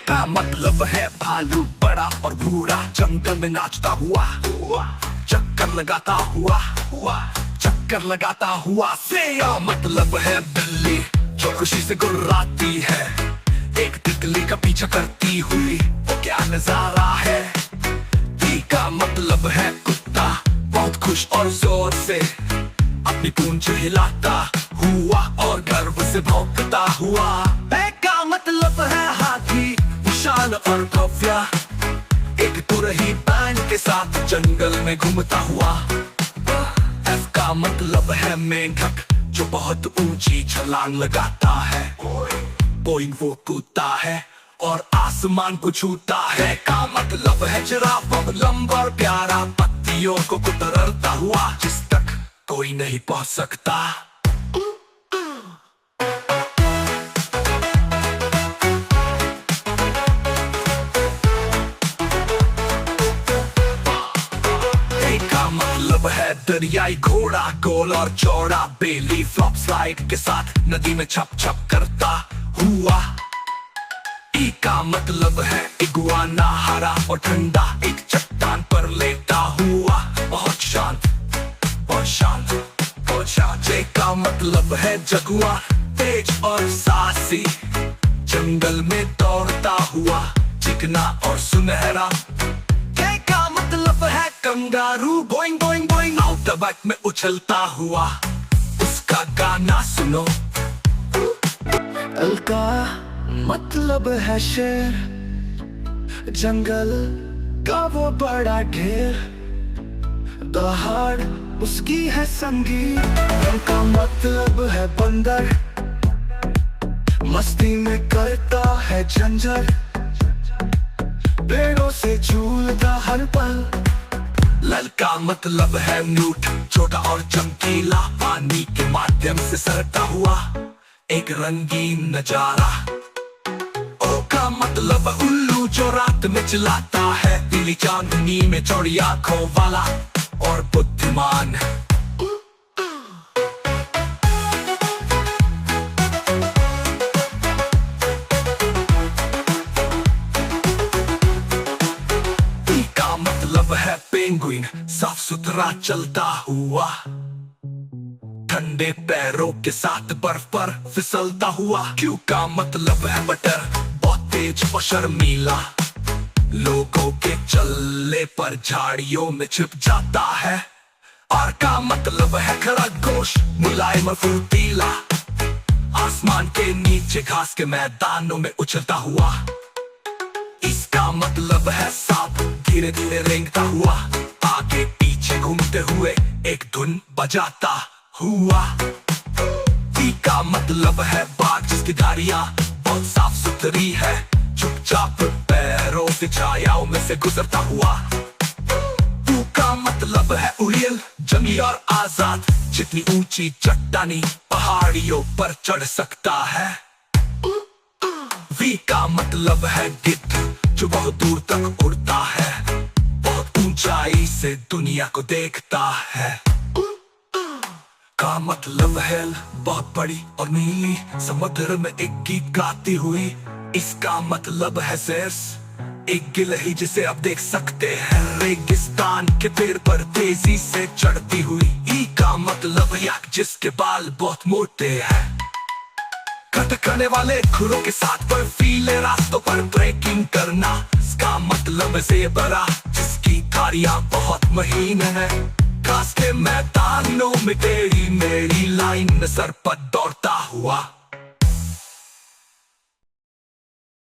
का मतलब है भालू बड़ा और बूढ़ा जंगल में नाचता हुआ चक्कर लगाता हुआ चक्कर लगाता हुआ। से या मतलब है बिल्ली जो खुशी से गुर्राती है एक तितली का पीछा करती हुई। वो क्या नजारा है। टी का मतलब है कुत्ता बहुत खुश और जोर से अपनी पूंछ हिलाता हुआ और गर्व से भौंकता हुआ। ए का मतलब है हाथी विशाल और भव्य एक तुरही बैंड के साथ जंगल में घूमता हुआ। एफ का मतलब है मेंढक जो बहुत ऊंची छलांग लगाता है। बोइंग वो कूदता है और आसमान को छूता है। का मतलब है जिराफ लंबा और प्यारा पत्तियों को कुतरता हुआ जिस तक कोई नहीं पहुंच सकता। का मतलब है दरियाई घोड़ा गोल और चौड़ा बेली फ्लॉप स्लाइड के साथ नदी में छप छप करता हुआ। ई का मतलब है इगुआना हरा और ठंडा एक चट्टान पर लेटा हुआ बहुत शांत बहुत शांत बहुत शांत। जे का मतलब है जगुआ तेज और साहसी जंगल में दौड़ता हुआ चिकना और सुनहरा। के का मतलब है कंगारू बोइंग बोइंग बोइंग आउटबाक में उछलता हुआ उसका गाना सुनो। एल का मतलब है शेर जंगल का वो बड़ा ढेर दहाड़ उसकी है संगीत। एल का मतलब है बंदर मस्ती में करता है झंझर पेड़ों से झूलता हर पल। लल का मतलब है न्यूट छोटा और चमकीला पानी के माध्यम से सरकता हुआ एक रंगीन नजारा। ओ का मतलब उल्लू जो रात में चिल्लाता है पीली चांदनी में चौड़ी आंखों वाला और बुद्धिमान। मतलब है पेंगुइन साफ सुथरा चलता हुआ ठंडे पैरों के साथ बर्फ पर फिसलता हुआ। क्यू का मतलब है बटर बहुत तेज और शर्मीला लोगों के चलने पर झाड़ियों में छिप जाता है। आर का मतलब है खरगोश मुलायम और फुर्तीला आसमान के नीचे घास के मैदानों में उछलता हुआ। इसका मतलब है सांप धीरे धीरे रेंगता हुआ आगे पीछे घूमते हुए एक धुन बजाता हुआ। टी का मतलब है बाघ जिसकी धारियां बहुत साफ सुथरी है चुपचाप पैरों से छायाओं में से गुजरता हुआ। टू का मतलब है उड़ेल जंगली और आजाद जितनी ऊंची चट्टानी पहाड़ियों पर चढ़ सकता है। वी का मतलब है गिद्ध जो बहुत दूर तक उड़ता है बहुत ऊंचाई से दुनिया को देखता है। का मतलब है बहुत बड़ी और नीली समुद्र में एक गीत गाती हुई। इसका मतलब है सेर्स एक गिलहरी जिसे आप देख सकते हैं रेगिस्तान के पेड़ पर तेजी से चढ़ती हुई। ई का मतलब याक जिसके बाल बहुत मोटे हैं खटकने वाले खुरों के साथ बर्फीले रास्तों पर ट्रेकिंग करना। इसका मतलब है बड़ा जिसकी धारियां बहुत महीन है घास के मैदानों में तेरी मेरी लाइन सर पर दौड़ता हुआ।